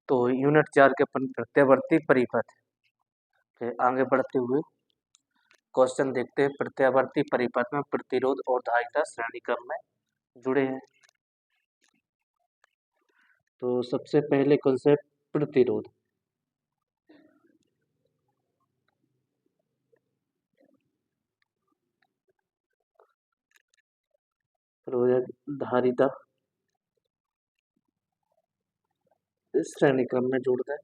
तो यूनिट 4 के अपन प्रत्यावर्ती परिपथ के आगे बढ़ते हुए क्वेश्चन देखते हैं। प्रत्यावर्ती परिपथ में प्रतिरोध और धारिता श्रेणी क्रम में जुड़े हैं। तो सबसे पहले कॉन्सेप्ट प्रतिरोध। धारिता इस श्रेणी क्रम में जुड़ता है।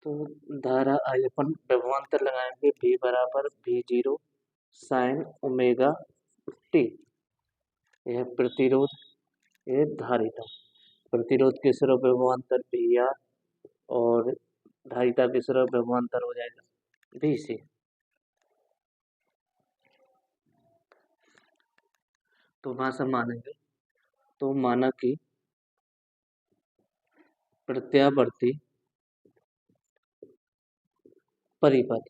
तो धारा आई अपन विभवांतर लगाएंगे V बराबर V0 साइन ओमेगा टी। यह प्रतिरोध, यह धारिता। प्रतिरोध के सिरों विभवांतर VR और धारिता के सिरों विभवांतर हो जाएगा VC। तो भाषा मानेंगे तो माना कि प्रत्यावर्ती परिपथ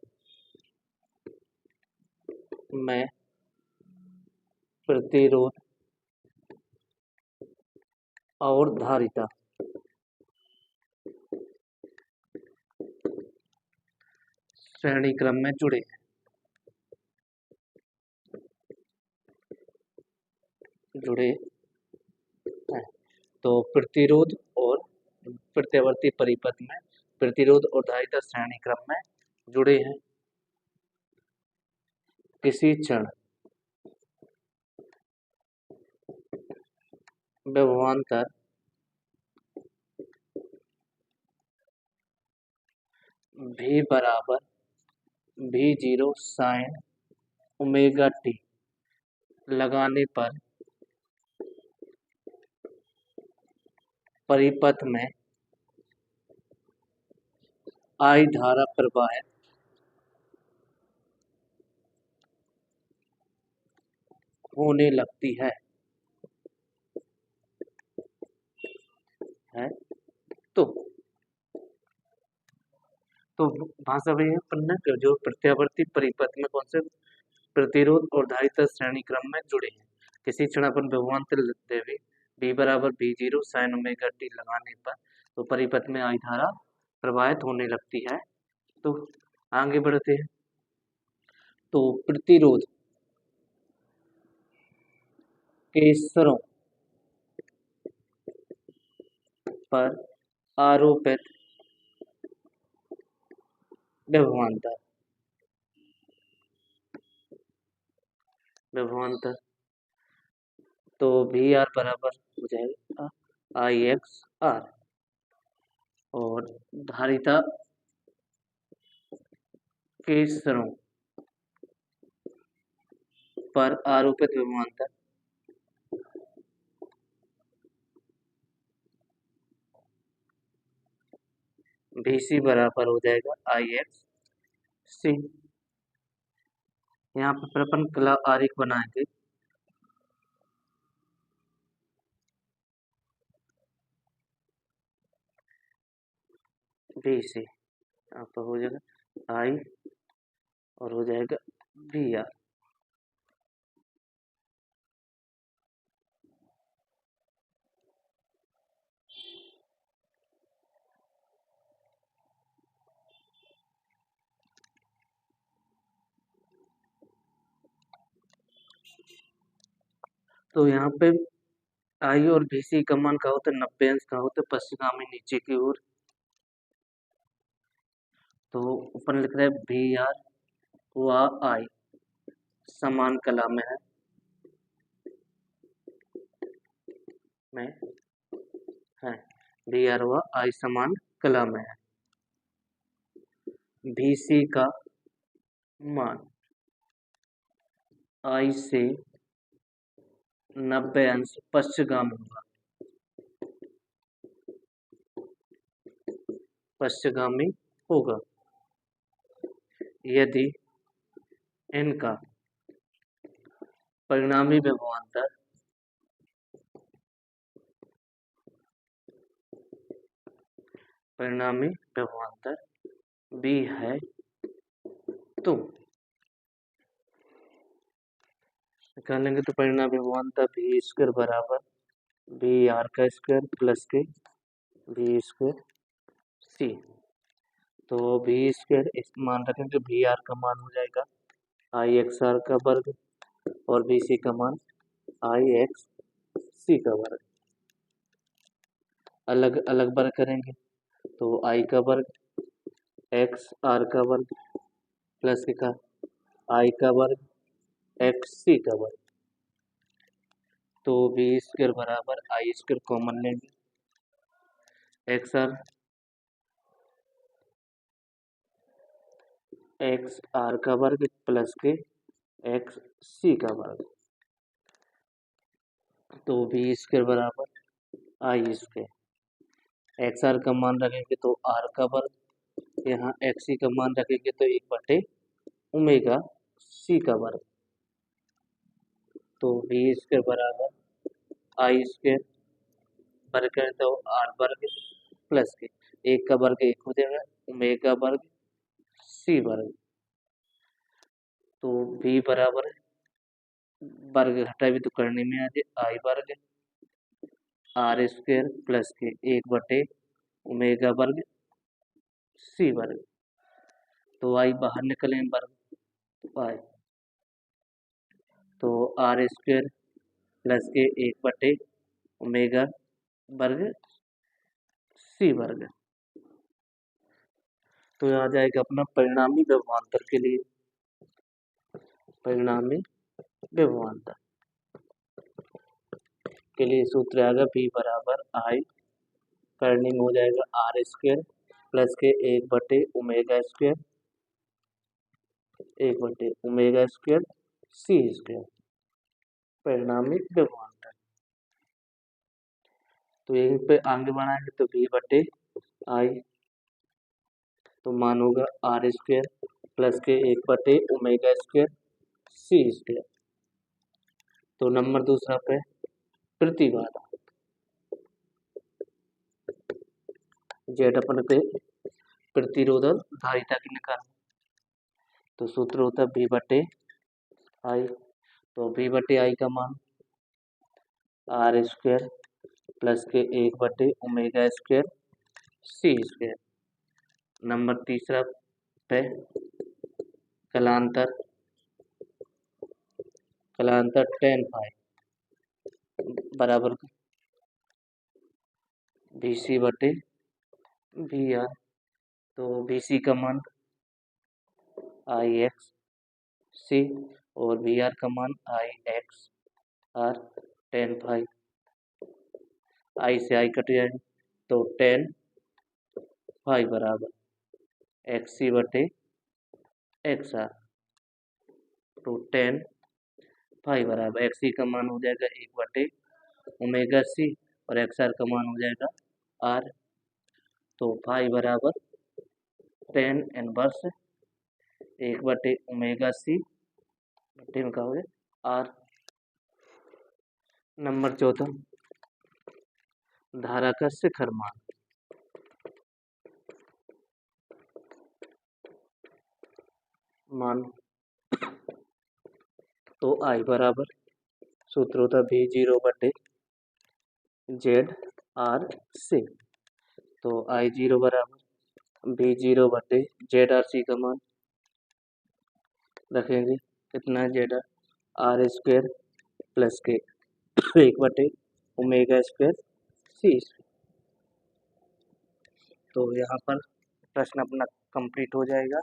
में प्रतिरोध और धारिता श्रेणी क्रम में जुड़े हैं। तो प्रतिरोध और प्रत्यावर्ती परिपथ में प्रतिरोध और धारिता श्रेणी क्रम में जुड़े हैं। किसी क्षण विभवांतर V बराबर V0 साइन ओमेगा टी लगाने पर परिपथ में I धारा प्रवाहित होने लगती है। तो भाषा वही है जो प्रत्यावर्ती परिपथ में कौन से प्रतिरोध और धारिता श्रेणी क्रम में जुड़े हैं। किसी क्षण अपन विभवांतर लिखते हुए V बराबर V0 साइन ओमेगा टी लगाने पर तो परिपथ में I धारा प्रवाहित होने लगती है। तो आगे बढ़ते हैं। तो प्रतिरोध के सिरों पर आरोपित विभवांतर तो VR बराबर हो जाएगा IXR और धारिता के सिरों पर आरोपित विभवांतर VC बराबर हो जाएगा IXC। यहाँ पर अपन आरेख बनाएंगे। VC यहाँ पर हो जाएगा I और हो जाएगा VR। तो यहाँ पे I और VC का मान का होता है 90 अंश का होता है पश्चिमगामी नीचे की ओर। तो ऊपर लिख रहे हैं VR व I समान कला में है VR व I समान कला में है। VC का मान I से 90 अंश पश्चिमगामी होगा। यदि इनका परिणामी विभवांतर B है तो निकालेंगे तो परिणाम विभवांतर भी स्क्वायर बराबर बी आर का स्क्वायर प्लस के बी स्क्वायर सी। तो बी स्क्वायर मान रखेंगे बी आर का मान हो जाएगा आई एक्स आर का वर्ग और बी सी का मान आई एक्स सी का वर्ग। अलग अलग वर्ग करेंगे तो आई का वर्ग एक्स आर का वर्ग प्लस लिखा आई का वर्ग एक्स सी का वर्ग। तो बी स्क्वायर बराबर आई स्क्वायर कॉमन लेंगे एक्स आर का वर्ग प्लस के एक्स सी का वर्ग। तो बी स्क्वायर बराबर आई स्क्वायर एक्स आर का मान रखेंगे तो आर का वर्ग यहाँ एक्स सी का मान रखेंगे तो 1/ओमेगा सी का वर्ग। तो बी स्क्वायर बराबर आई स्क्वायर वर्ग करें तो आर वर्ग प्लस के एक का वर्ग 1 हो जाएगा ओमेगा वर्ग सी वर्ग। तो बी बराबर वर्ग घटा भी तो करने में आ जाए आई वर्ग आर स्क्वायर प्लस के 1/ओमेगा वर्ग सी वर्ग। तो आई बाहर निकले वर्ग तो आई तो आर स्क्वायर प्लस के 1/ओमेगा वर्ग सी वर्ग। तो आ जाएगा अपना परिणामी विभवांतर के लिए परिणामी विभवांतर के लिए सूत्र आएगा बी बराबर आई कर्निंग हो जाएगा आर स्क्वायर प्लस के 1/ओमेगा स्क्वायर 1/ओमेगा स्क्वायर सी स्क्वायर परिणामी विभवांतर। तो यहीं पे आगे बढ़ाएंगे तो बी बटे आई तो मान होगा आर स्क्वायर प्लस के 1/ओमेगा स्क्वायर सी स्क्वायर। तो नंबर दूसरा पे प्रतिबाधा जेड अपन पे प्रतिरोध और धारिता की निकालना। तो सूत्र होता है बी बटे आई तो बी बटे आई का मान आर स्क्वायर प्लस के 1/ओमेगा स्क्वायर सी स्क्वायर। नंबर तीसरा पे कलांतर tan फाई बराबर बी सी बटे बी आर। तो बी सी का मान आई एक्स सी और बी आर का मान आई एक्स आर tan फाई। आई से आई कट जाएगा तो tan फाई बराबर एक्स सी बटे एक्स आर। तो tan फाई बराबर एक्स सी का मान हो जाएगा 1/ओमेगा सी और एक्स आर का मान हो जाएगा आर। तो फाई बराबर tan इनवर्स 1/ओमेगा सी बटे में क्या हो गया आर। नंबर चौथा धारा का शिखर मान तो आई बराबर सूत्र होता भी 0/जेड आर सी। तो आई 0 बराबर भी 0/जेड आर सी का मान रखेंगे कितना जेड आर स्क्वायर प्लस के 1/ओमेगा स्क्वायर सी। तो यहाँ पर प्रश्न अपना कंप्लीट हो जाएगा।